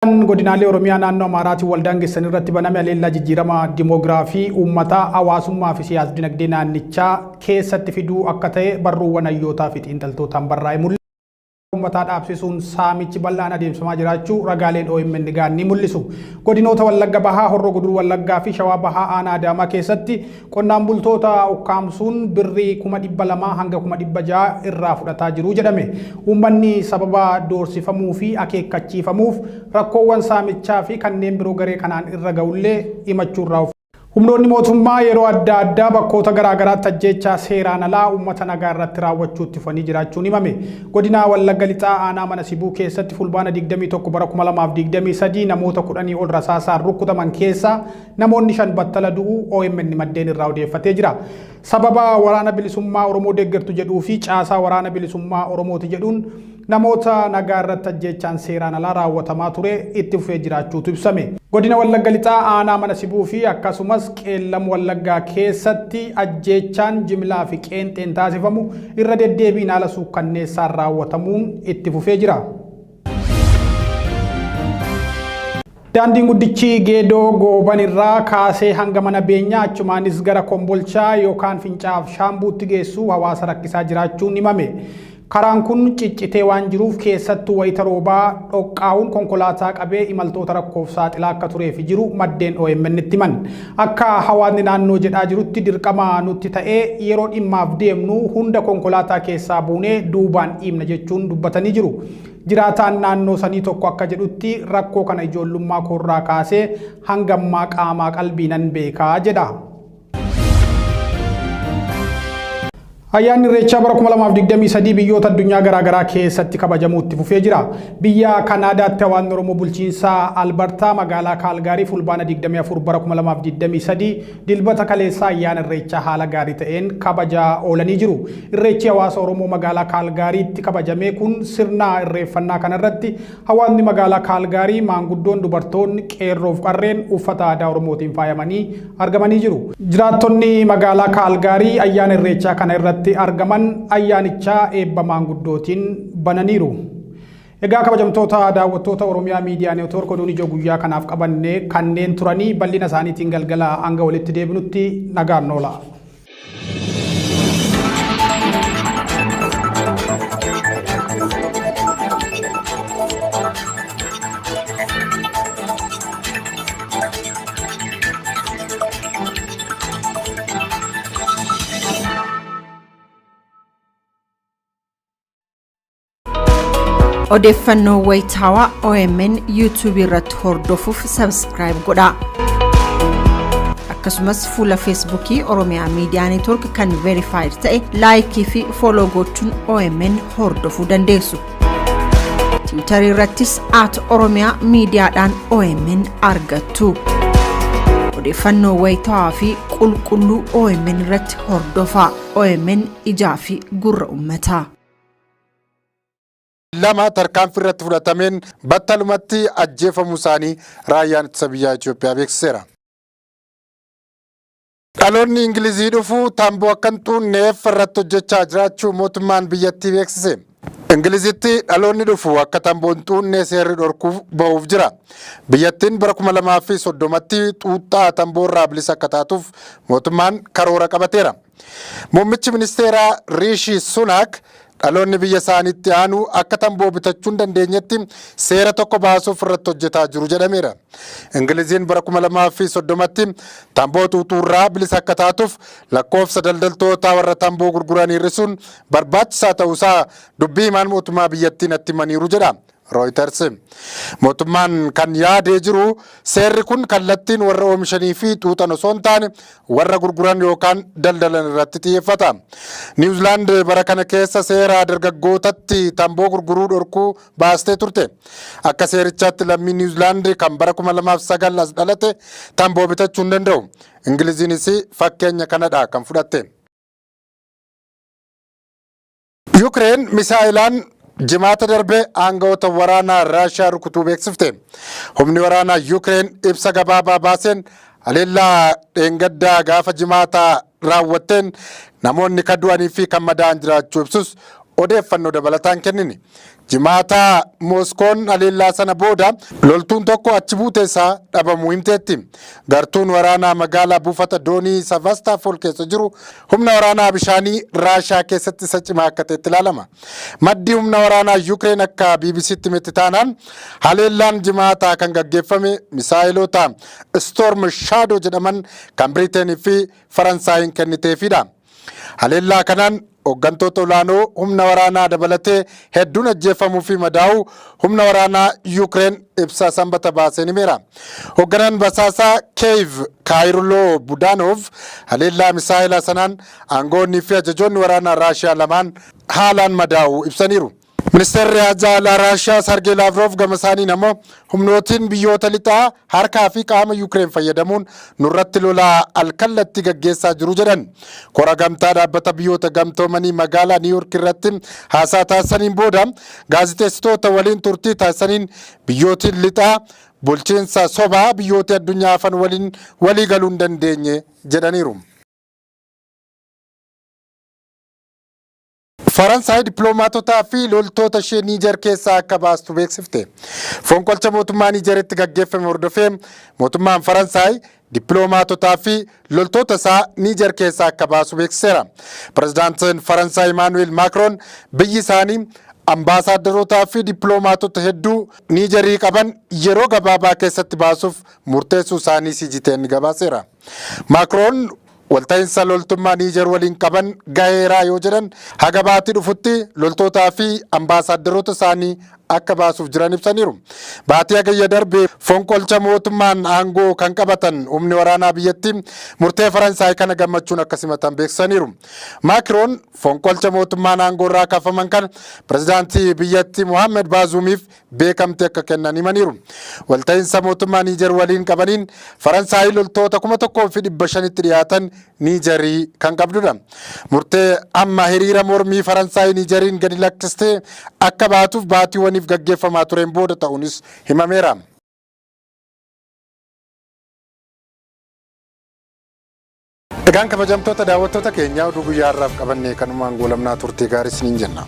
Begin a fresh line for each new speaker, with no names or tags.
Waldaan godinaalee Oromiyaa naannoo Amaaraatti waldaan geessan irratti baname aleellaa jijjiirama dimoogiraafii uummataa hawaasummaa fi siyaas dinagdee naannichaa keessatti fiduu akka ta'e barruuwwan hayyootaa fi xiinxaltootaan barraa'e mul'isa. Uummataa dhaabsisuun saamichi bal'aan adeemsifamaa jiraachuu ragaaleen OMN ni mul'isu. Godinoota Wallagga Bahaa, Horroo Guduruu Wallaggaa fi Shawaa Bahaa aanaa Adaamaa keessatti qonnaan bultoota ukkaamsuun birrii 200,000 hanga 600,000 irraa fudhataa jiru jedhame. Uummanni sababa doorsifamuu fi akeekkachiifamuuf rakkoowwan saamichaa fi kanneen biroo garee kanaan irra ga'ullee himachuurraa humnoonni mootummaa yeroo adda addaa bakkoota garaagaraatti ajjeechaa seeraan alaa uummata nagaa irratti raawwachuutti fanii jiraachuun himame. Godina Wallagga Lixaa aanaa Mana Sibuu keessatti fulbaana 21 bara 2023 namoota 10 ol rasaasaan rukutaman keessaa namoonni 5 battala du'uu OMN maddeen irraa odeeffatee jira. Sababa waraana bilisummaa Oromoo deeggartu jedhuu fi caasaa waraana bilisummaa Oromooti jedhuun namoota nagaa irratti ajjeechaan seeraan alaa raawwatamaa ture itti fufee jiraachuutu ibsame. Godina Wallagga Lixaa aanaa Mana Sibuu fi akkasumas Qeellam Wallaggaa keessatti ajjeechaan jimlaa fi qeenxeen taasifamu irra deddeebiin haala suukkanneessaan raawwatamuun itti fufee jira. Daandiin guddichi Geedoo Gooban irraa kaasee hanga mana beenyaa achumaanis gara Kombolchaa yookaan Fincaaf Shaambuutti geessu hawaasa rakkisaa jiraachuun himame. Karaan kun ciccitee waan jiruuf keessattuu wayita roobaa dhoqqaa'uun konkolaataa qabee imaltoota rakkoof saaxilaa akka tureef jiru maddeen OMN itti himan. Akka hawaasni naannoo jedhaa jirutti dirqama nutti ta'ee yeroo dhimmaaf deemnu hunda konkolaataa keessaa buunee duubaan dhiibna jechuun dubbatanii jiru. Jiraataan naannoo sanii tokko akka jedhutti rakkoo kana ijoollummaa koorraa kaasee hangammaa qaamaa qalbiinan beekaa jedha. Ayyaanni Irreechaa bara 2023 biyyoota addunyaa garaagaraa keessatti kabajamuutti fufee jira. Biyya Kanaadaatti hawaasni Oromoo bulchiinsaa Albertaa magaalaa Kaalgaarii fulbaana 24 bara 2023 dilbata kaleessaa ayyaana Irreechaa haala gaarii ta'een kabajaa oolanii jiru. Irreechi hawaasa Oromoo magaalaa Kaalgaariitti kabajame kun sirna irreeffannaa kanarratti hawaasni magaalaa Kaalgaarii maanguddoon dubartoonni qeerroof qarreen uffata aadaa Oromootiin faayamanii argamanii jiru. Jiraattonni magaalaa Kaalgaarii ayyaana Irreechaa kana irratti argaman ayyaanichaa eebba maanguddootiin bananiiru. Egaa kabajamtoota daawwattoota Oromiyaa Miidiyaa Neetwoork oduun ijoo guyyaa kanaaf qabanne kanneen turanii bal'ina isaaniitiin galgala hanga walitti deebinutti nagaan oola.
Odeeffannoo wayitaawaa OMN YouTube irratti hordofuuf subscribe godha. Akkasumas fuula Facebookii Oromiyaa Miidiyaa Neetwoork kan verified ta'e like fi follow gochuun OMN hordofuu dandeessu. Twitter irrattis @Oromiyaa Miidiyaadhaan OMN argattu. Odeeffannoo wayitaawaa fi qulqulluu OMN irratti hordofaa. OMN ijaa fi gurra uummataa.
Lama tarkaanfii irratti fudhatameen battalumatti ajjeefamuu isaanii raayyaan ittisa biyyaa Itoophiyaa beeksiseera. Dhaloonni Ingilizii dhufu tamboo akka hin xuunneef irratti hojjechaa jiraachuu mootummaan biyyattii beeksise. Ingilizitti dhaloonni dhufu akka tamboo hin xuunne seerri dhorkuuf bahuuf jira. Biyyattiin bara 2030tti xuuxxaa tamboo irraa bilisa akka taatuuf mootummaan karoora qabateera. Muummichi ministeeraa Riishi Sunak dhaloonni biyya isaaniitti aanu akka tamboo bitachuu hin dandeenyetti seera tokko baasuuf irratti hojjetaa jiru jedhameera. Ingiliziin bara 2030tti tamboo xuuxuurraa bilisa akka taatuuf lakkoofsa daldaltoota warra tamboo gurguran hir'isuun barbaachisaa ta'uusaa dubbii himaan mootummaa biyyattiin itti himaniiru jedha Reuters. Mootummaan kan yaadee jiru seerri kun kallattiin warra oomishanii fi xuuxan osoo hin taane warra gurguran yookaan daldalan irratti xiyyeeffata. Niwuzilaand bara kana keessa seera dargaggootatti tamboo gurguruu dhorkuu baastee turte. Akka seerichaatti lammiin Niwuzilaand kan bara 2009 as dhalate tamboo bitachuu hin danda'u. Ingiliziinis fakkeenya kanadha kan fudhatte. Yuukireen misaa'ilaan jimaata darbe aangawoota waraanaa Raashiyaa rukutuu beeksifte. Humni waraanaa Yuukireen ibsa gabaabaa baaseen haleellaa dheengaddaa gaafa jimaataa raawwatteen namoonni kan du'anii fi kan madaa'an jiraachuu ibsus odeeffannoo dabalataan kennine. Jimaata Mooskoon haleellaa sana booda loltuun tokko achi buutee isaa dhabamuu himteetti. Gartuun waraanaa magaalaa buufata doonii Sevastopol keessa jiru humna waraanaa bishaanii Raashiyaa keessatti isa cimaa akka ta'etti ilaalama. Maddi humna waraanaa Yuukireen akka BBC'tti himetti taanaan haleellaan jimaataa kan gaggeeffame misaa'ilota Storm Shadow jedhaman kan Biriiteenii fi Faransaayiin kenniteefidha. Haleellaa kanaan hooggantoota olaanoo humna waraanaa dabalatee hedduun ajjeefamuu fi madaa'uu humna waraanaa Yuukireen ibsa sanbata baaseen himeera. Hoogganaan basaasaa Kiev Kaayirloo Budaanov haleellaa misaa'ilaa sanaan aangoonnii fi ajajoonni waraanaa Raashiyaa lamaan haalaan madaa'uu ibsaniiru. Ministeerri Haajaa Alaa Raashiyaa Sergey Lavrov gama isaaniin ammoo humnootiin biyyoota lixaa harkaa fi qaama Yuukireen fayyadamuun nurratti lolaa alkallatti gaggeessaa jiru jedhan. Kora gamtaa dhaabbata biyyoota gamtoomanii magaalaa Niiwuork irratti haasaa taasisaniin booda gaazexeessitoota waliin turtii taasisaniin biyyootiin lixaa bulchiinsa sobaa biyyoota addunyaa hafan waliin walii galuu hin dandeenye jedhaniiru. Faransaay dippiloomaatotaa fi loltoota ishee Niijer keessaa akka baastu beeksifte. Fonqolcha mootummaa Niijeritti gaggeeffame hordofee mootummaan Faransaay dippiloomaatotaa fi loltoota isaa Niijer keessaa akka baasu beeksiseera. Pirezidaantiin Faransaay Emmanuel Macron biyyi isaanii ambaasaaddarotaa fi dippiloomaatota hedduu Niijerii qaban yeroo gabaabaa keessatti baasuuf murteessuu isaanii CGTN gabaaseera. Macron walta'iinsa loltummaa Niijer waliin qaban gaheeraa yoo jedhan haga baatii dhufutti loltootaa fi ambaasaaddaroota isaanii akka baasuuf jiran ibsaniiru. Baatii hagayya darbee fonqolcha mootummaan aangoo kan qabatan humni waraanaa biyyattii murtee Faransaay kana gammachuun akka simatan beeksisaniiru. Macron fonqolcha mootummaan aangoo irraa kaafaman kan pirezidaantii biyyattii Mohamed Baazuumiif beekamtii akka kennan himaniiru. Walta'iinsa mootummaa Niijer waliin qabaniin Faransaay loltoota 1,500tti dhiyaatan Niijerii kan qabdudha. Murtee amma hiriira mormii Faransaay Niijeriin gadi lakkistee akka baatuuf baatiiwwaniif gaggeeffamaa tureen booda ta'uunis himameera. Egaan kabajamtoota daawwattoota keenyaa oduu guyyaa har'aaf qabannee kanumaan goolabnaa turtii gaarii isiniin jenna.